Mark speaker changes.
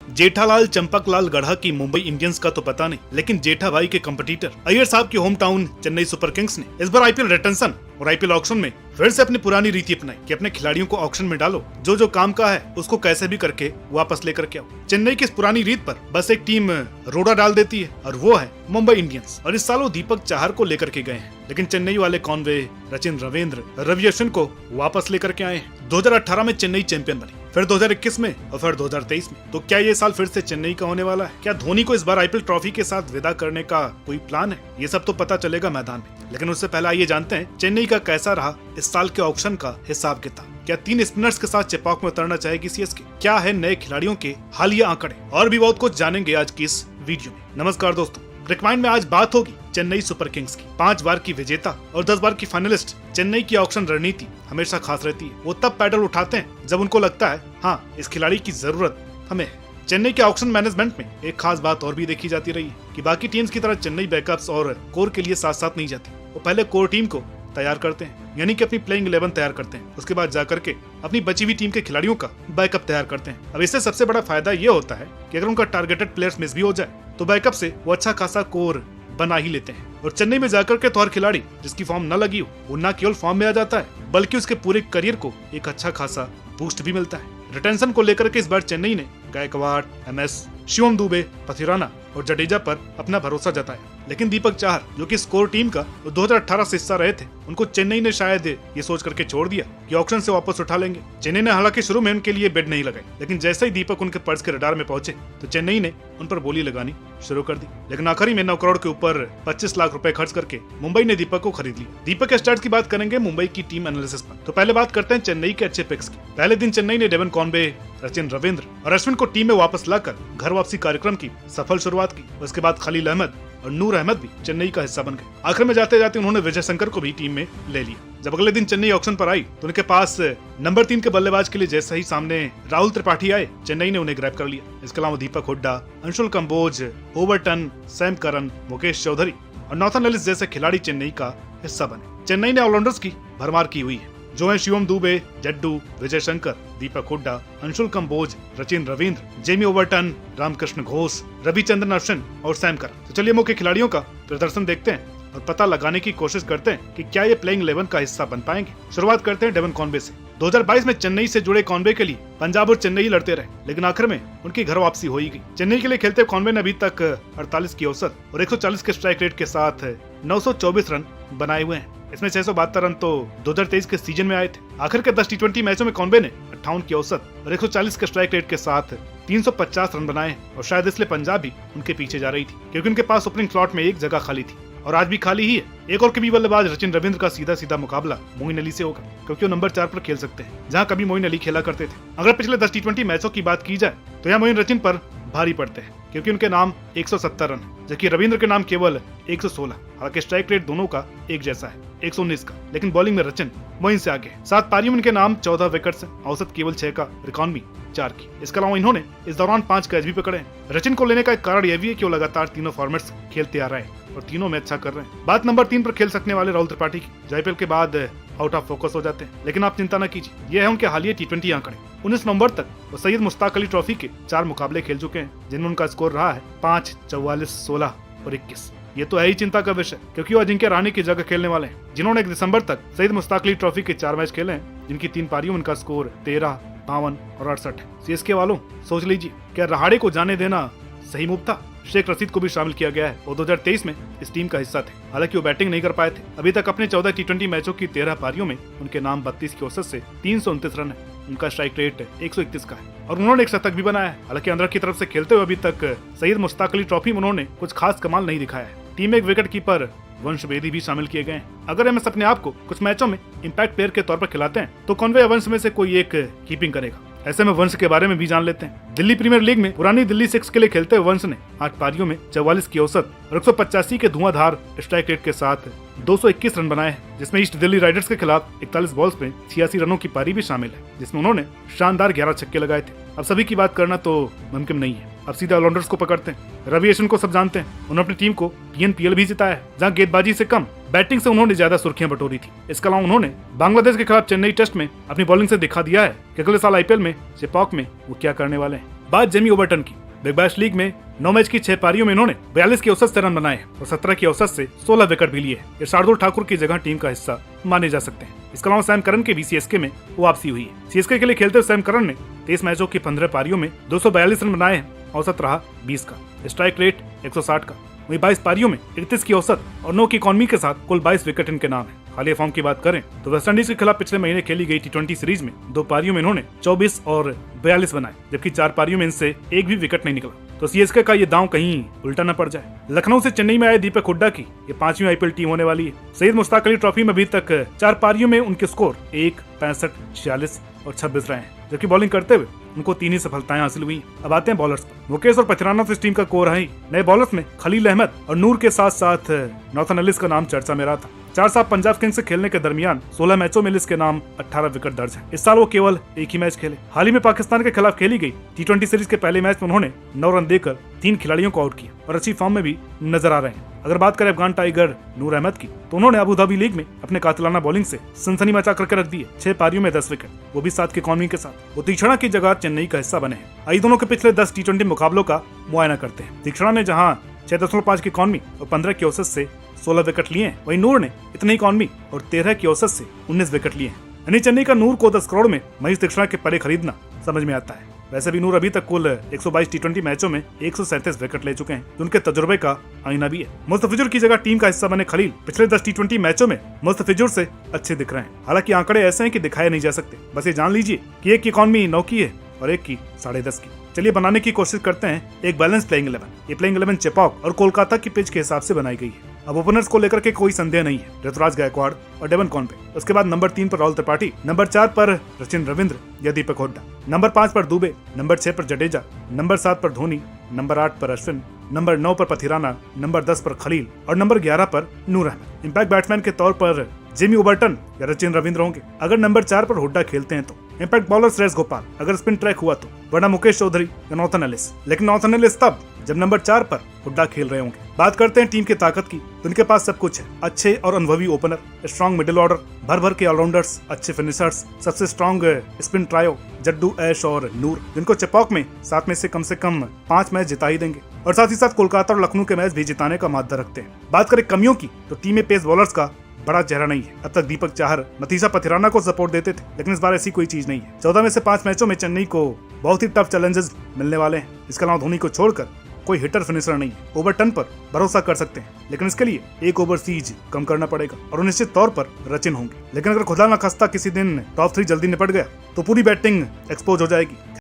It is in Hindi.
Speaker 1: जेठालाल चंपकलाल गढ़ा की मुंबई इंडियंस का तो पता नहीं, लेकिन जेठा भाई के कंपटीटर अय्यर साहब की home town Chennai super Kings ने इस बार आईपीएल रिटेंशन और आईपीएल ऑक्शन में फिर से अपनी पुरानी रीति अपनाई कि अपने खिलाड़ियों को ऑक्शन में डालो, जो जो काम का है उसको कैसे भी करके वापस लेकर के आओ। चेन्नई की इस पुरानी रीत पर बस एक टीम रोड़ा डाल देती है और वो है मुंबई इंडियंस। और इस साल वो दीपक चाहर को लेकर के गए हैं, लेकिन चेन्नई वाले कॉनवे, रचिन रविंद्र, रवि अश्विन को वापस लेकर के आए हैं। 2018 में चेन्नई चैंपियन बनी, फिर 2021 में और फिर 2023 में। तो क्या ये साल फिर से चेन्नई का होने वाला है? क्या धोनी को इस बार आईपीएल ट्रॉफी के साथ विदा करने का कोई प्लान है? ये सब तो पता चलेगा मैदान में, लेकिन उससे पहले आइए जानते हैं चेन्नई का कैसा रहा इस साल के ऑक्शन का हिसाब किताब। क्या 3 स्पिनर्स के साथ चेपॉक में उतरना चाहेगी सीएसके? क्या है नए खिलाड़ियों के हालिया आंकड़े? और भी बहुत कुछ जानेंगे आज की इस वीडियो में। नमस्कार दोस्तों, रिकमाइंड में आज बात होगी चेन्नई सुपर किंग्स की। 5 बार की विजेता और 10 बार की फाइनलिस्ट चेन्नई की ऑक्शन रणनीति हमेशा खास रहती है। वो तब पैडल उठाते हैं जब उनको लगता है हाँ, इस खिलाड़ी की जरूरत हमें है। चेन्नई के ऑक्शन मैनेजमेंट में एक खास बात और भी देखी जाती रही है कि बाकी टीम्स की तरह चेन्नई बैकअप्स और कोर के लिए साथ साथ नहीं जाती। वो पहले कोर टीम को तैयार करते हैं, यानी कि अपनी प्लेइंग 11 तैयार करते हैं। उसके बाद जाकर के अपनी बची हुई टीम के खिलाड़ियों का बैकअप तैयार करते हैं। अब इससे सबसे बड़ा फायदा ये होता है कि अगर उनका टारगेटेड प्लेयर्स मिस भी हो जाए तो बैकअप से वो अच्छा खासा कोर बना ही लेते हैं। और चेन्नई में जाकर के तो हर खिलाड़ी जिसकी फॉर्म न लगी हो वो न केवल फॉर्म में आ जाता है, बल्कि उसके पूरे करियर को एक अच्छा खासा बूस्ट भी मिलता है। रिटेंशन को लेकर के इस बार चेन्नई ने गायकवाड़, एमएस, शिवम दुबे, पथिराना और जडेजा पर अपना भरोसा जताया, लेकिन दीपक चाहर जो कि स्कोर टीम का 2018 से हिस्सा रहे थे, उनको चेन्नई ने शायद ये सोच करके छोड़ दिया कि ऑक्शन से वापस उठा लेंगे। चेन्नई ने हालांकि शुरू में उनके लिए बेड नहीं लगाई, लेकिन जैसे ही दीपक उनके पर्स के रडार में पहुंचे तो चेन्नई ने उन पर बोली लगानी शुरू कर दी। लेकिन आखिरी में 9 करोड़ के ऊपर 25 लाख रुपए खर्च करके मुंबई ने दीपक को खरीद लिया। दीपक के स्टार्ट की बात करेंगे मुंबई की टीम एनालिसिस पर। तो पहले बात करते हैं चेन्नई के अच्छे पिक्स की। पहले दिन चेन्नई ने डेवन कॉनवे, रचिन रविंद्र और अश्विन को टीम में वापस लाकर घर वापसी कार्यक्रम की सफल शुरुआत की। उसके बाद खलील अहमद और नूर अहमद भी चेन्नई का हिस्सा बन गए। आखिर में जाते जाते उन्होंने विजय शंकर को भी टीम में ले लिया। जब अगले दिन चेन्नई ऑक्शन पर आई तो उनके पास नंबर 3 के बल्लेबाज के लिए जैसे ही सामने राहुल त्रिपाठी आए, चेन्नई ने उन्हें ग्रैब कर लिया। इसके अलावा Deepak Hooda, Anshul Kamboj, Overton, Sam Curran, Mukesh Choudhary और नॉर्थन एलिस जैसे खिलाड़ी चेन्नई का हिस्सा बने। चेन्नई ने ऑलराउंडर्स की भरमार की हुई है, जो है शिवम दुबे, जड्डू, विजय शंकर, दीपक हुड्डा, अंशुल कंबोज, रचिन रविंद्र, जेमी ओवरटन, रामकृष्ण घोष, रविचंद्रन अश्विन और सैम करन। तो चलिए मुख्य खिलाड़ियों का प्रदर्शन देखते हैं और पता लगाने की कोशिश करते हैं कि क्या ये प्लेइंग 11 का हिस्सा बन पाएंगे। शुरुआत करते हैं डेवन कॉनवे से। 2022 में चेन्नई से जुड़े कॉनवे के लिए पंजाब और चेन्नई लड़ते रहे, लेकिन आखिर में उनकी घर वापसी हो ही गई। चेन्नई के लिए खेलते कॉनवे ने अभी तक 48 की औसत और 140 के स्ट्राइक रेट के साथ 924 रन बनाए हुए हैं। इसमें 672 रन तो 2023 के सीजन में आए थे। आखिर के 10 टी20 मैचों में कॉनवे ने 58 की औसत और 140 के स्ट्राइक रेट के साथ 350 रन बनाए और शायद इसलिए पंजाब भी उनके पीछे जा रही थी, क्योंकि उनके पास ओपनिंग स्लॉट में एक जगह खाली थी और आज भी खाली ही है। एक और कभी बल्लेबाज रचिन रविंद्र का सीधा सीधा मुकाबला मोइन अली से होगा, क्योंकि वो नंबर 4 पर खेल सकते हैं, जहां कभी मोइन अली खेला करते थे। अगर पिछले 10 टी20 मैचों की बात की जाए तो यहाँ मोइन रचिन पर भारी पड़ते हैं, क्योंकि उनके नाम 170 रन, जबकि रविंद्र के नाम केवल 116। हालांकि स्ट्राइक रेट दोनों का एक जैसा है, 119 का, लेकिन बॉलिंग में रचिन मोइन से आगे। 7 पारियों में इनके नाम 14 विकेट्स है, औसत केवल 6 का, इकोनॉमी 4 की। इसके अलावा इन्होंने इस दौरान 5 कैच भी पकड़े हैं। रचिन को लेने का एक कारण यह भी है कि वो लगातार तीनों फॉर्मेट्स खेलते आ रहे हैं और तीनों में अच्छा कर रहे हैं। बात नंबर 3 पर खेल सकने वाले राहुल त्रिपाठी की, जो आईपीएल के बाद आउट ऑफ फोकस हो जाते हैं, लेकिन आप चिंता न कीजिए, ये है उनके हालिया टी20 आंकड़े। 19 नवंबर तक वो सैयद मुश्ताक अली ट्रॉफी के 4 मुकाबले खेल चुके हैं, जिनमें उनका स्कोर रहा है 5, 44, 16 और 21। ये तो है ही चिंता का विषय, क्योंकि वो अजिंक्य रहाणे की जगह खेलने वाले हैं, जिन्होंने 1 दिसंबर तक सैयद मुश्ताक अली ट्रॉफी के 4 मैच खेले हैं, जिनकी 3 पारियों में उनका स्कोर 13, 52 और 68 है। सीएसके वालों सोच लीजिए, क्या रहाणे को जाने देना सही मूव था? शेख रशीद को भी शामिल किया गया है, वो 2023 में इस टीम का हिस्सा थे। हालांकि वो बैटिंग नहीं कर पाए थे। अभी तक अपने 14 टी20 मैचों की 13 पारियों में उनके नाम 32 की औसत से 329 रन है। उनका स्ट्राइक रेट 131 का है और उन्होंने एक शतक भी बनाया है। हालांकि अंदर की तरफ से खेलते हुए अभी तक सैयद मुश्ताक अली ट्रॉफी में उन्होंने कुछ खास कमाल नहीं दिखाया है। टीम में एक विकेट कीपर वंश बेदी भी शामिल किए गए हैं। अगर एमएस अपने आप को कुछ मैचों में इंपैक्ट प्लेयर के तौर पर खिलाते हैं तो कॉनवे या वंश में से कोई एक कीपिंग करेगा। ऐसे में वंश के बारे में भी जान लेते हैं। दिल्ली प्रीमियर लीग में पुरानी दिल्ली 6 के लिए खेलते हुए वंश ने 8 पारियों में 44 की औसत और 185 के धुआंधार स्ट्राइक रेट के साथ 221 रन बनाए हैं, जिसमें ईस्ट दिल्ली राइडर्स के खिलाफ 41 बॉल्स में 86 रनों की पारी भी शामिल है, जिसमें उन्होंने शानदार 11 छक्के लगाए थे। अब सभी की बात करना तो मुमकिन नहीं है। अब सीधा ऑलराउंडर्स को पकड़ते हैं। रवि अश्विन को सब जानते हैं, उन्होंने अपनी टीम को पीएनपीएल भी जिताया है, जहां गेंदबाजी से कम बैटिंग से उन्होंने ज्यादा सुर्खियां बटोरी थी। इसके अलावा उन्होंने बांग्लादेश के खिलाफ चेन्नई टेस्ट में अपनी बॉलिंग से दिखा दिया है कि अगले साल आईपीएल में चेपॉक में वो क्या करने वाले हैं। बात जेमी ओबर्टन की। बिग बैश लीग में 9 मैच की 6 पारियों में इन्होंने 42 की औसत से रन बनाए हैं और 17 की औसत से 16 विकेट भी लिए हैं। ये शार्दुल ठाकुर की जगह टीम का हिस्सा माने जा सकते हैं। इसके अलावा सैम करन की भी सीएसके में वापसी हुई है। सीएसके के लिए खेलते हुए सैम करन ने 23 मैचों की 15 पारियों में 242 रन बनाए हैं, औसत रहा 20 का, स्ट्राइक रेट 160 का। वहीं 22 पारियों में 31 की औसत और 9 की इकॉनमी के साथ कुल 22 विकेट इनके नाम है। हालिया फॉर्म की बात करें तो वेस्टइंडीज के खिलाफ पिछले महीने खेली गई टी20 सीरीज में 2 पारियों में इन्होंने 24 और 42 बनाए, जबकि 4 पारियों में इनसे एक भी विकेट नहीं निकला। तो सीएसके का ये दांव कहीं उल्टा न पड़ जाए। लखनऊ से चेन्नई में आए दीपक हुड्डा की ये 5वीं आईपीएल टीम होने वाली है। सैयद मुश्ताक अली ट्रॉफी में अभी तक 4 पारियों में उनके स्कोर 1, 65, 46 और 26 रहे हैं, जबकि बॉलिंग करते हुए उनको 3 ही सफलताएं हासिल हुई। अब आते हैं बॉलर्स पर। मुकेश और पथिराना तो इस टीम का कोर है ही। नए बॉलर्स में खलील अहमद और नूर के साथ साथ नॉर्थन एलिस का नाम चर्चा में रहा था। 4 साल पंजाब किंग्स से खेलने के दरमियान 16 मैचों में एलिस के नाम 18 विकेट दर्ज है। इस साल वो केवल एक ही मैच खेले। हाल ही में पाकिस्तान के खिलाफ खेली गई टी20 सीरीज के पहले मैच में उन्होंने 9 रन देकर 3 खिलाड़ियों को आउट किया और अच्छी फॉर्म में भी नजर आ रहे हैं। अगर बात करें अफगान टाइगर नूर अहमद की, तो उन्होंने अबू धाबी लीग में अपने कातिलाना बॉलिंग से सनसनी मचा करके रख दिए। 6 पारियों में 10 विकेट, वो भी 7 की इकॉनमी के साथ। वो तीक्षणा की जगह चेन्नई का हिस्सा बने हैं। आइए दोनों के पिछले 10 टी20 मुकाबलों का मुआयना करते हैं। तीक्षणा ने जहां 6.5 की इकॉनमी और 15 की औसत से 16 विकेट लिए हैं, वहीं नूर ने इतनी इकॉनमी और 13 की औसत से 19 विकेट लिए हैं। यानी चेन्नई का नूर को 10 करोड़ में महेश तीक्षणा के परे खरीदना समझ में आता है। वैसे भी नूर अभी तक कुल 122 टी20 मैचों में 137 विकेट ले चुके हैं, जो उनके तजुर्बे का आईना भी है। मुस्तफिजुर की जगह टीम का हिस्सा बने खलील पिछले 10 टी20 मैचों में मुस्तफिजुर से अच्छे दिख रहे हैं। हालांकि आंकड़े ऐसे हैं कि दिखाए नहीं जा सकते। बस ये जान लीजिए कि एक की इकॉनमी 9 की है और एक की 10.5 की। चलिए बनाने की कोशिश करते हैं एक बैलेंस प्लेइंग 11। ये प्लेइंग 11 चेपॉक और कोलकाता की पिच के हिसाब से बनाई गई है। अब ओपनर्स को लेकर के कोई संदेह नहीं है, ऋतुराज गायकवाड़ और डेवन कॉनवे। उसके बाद नंबर 3 पर राहुल त्रिपाठी, नंबर 4 पर सचिन रविंद्र या दीपक हुड्डा, नंबर 5 पर दुबे, नंबर 6 पर जडेजा, नंबर 7 पर धोनी, नंबर 8 पर अश्विन, नंबर 9 पर पथिराना, नंबर 10 पर खलील और नंबर 11 पर नूर अहमद। इम्पैक्ट बैट्समैन के तौर पर जेमी ओबर्टन या सचिन रविंद्र होंगे अगर नंबर 4 पर हुड्डा खेलते हैं तो। इम्पैक्ट बॉलर सुरेश गोपाल अगर स्पिन ट्रैक हुआ तो, वरना मुकेश चौधरी या नॉर्थन एलिस। लेकिन नॉर्थन एलिस तब जब नंबर 4 पर हुड्डा खेल रहे होंगे। बात करते हैं टीम की ताकत की, तो इनके पास सब कुछ है। अच्छे और अनुभवी ओपनर, स्ट्रॉन्ग मिडिल ऑर्डर, भर भर के ऑलराउंडर्स, अच्छे फिनिशर्स, सबसे स्ट्रॉन्ग स्पिन ट्रायो जड्डू, ऐश और नूर, जिनको चेपॉक में 7 में से कम 5 मैच जिता ही देंगे और साथ ही साथ कोलकाता और लखनऊ के मैच भी जिताने का माद्दा रखते हैं। बात करें कमियों की, तो टीम में पेस बॉलर्स का बड़ा चेहरा नहीं है। अब तक दीपक चाहर, नतीजा पथिराना को सपोर्ट देते थे, लेकिन इस बार ऐसी कोई चीज नहीं है। 14 में से 5 मैचों में चेन्नई को बहुत ही टफ चैलेंजेस मिलने वाले हैं। इसके अलावा धोनी को छोड़कर कोई हिटर फिनिशर नहीं है। ओवरटन पर भरोसा कर सकते हैं, लेकिन इसके लिए एक ओवरसीज कम करना पड़ेगा और निश्चित तौर पर रचिन होंगे। लेकिन अगर खुदा न खास्ता किसी दिन टॉप 3 जल्दी निपट गया तो पूरी बैटिंग एक्सपोज हो जाएगी।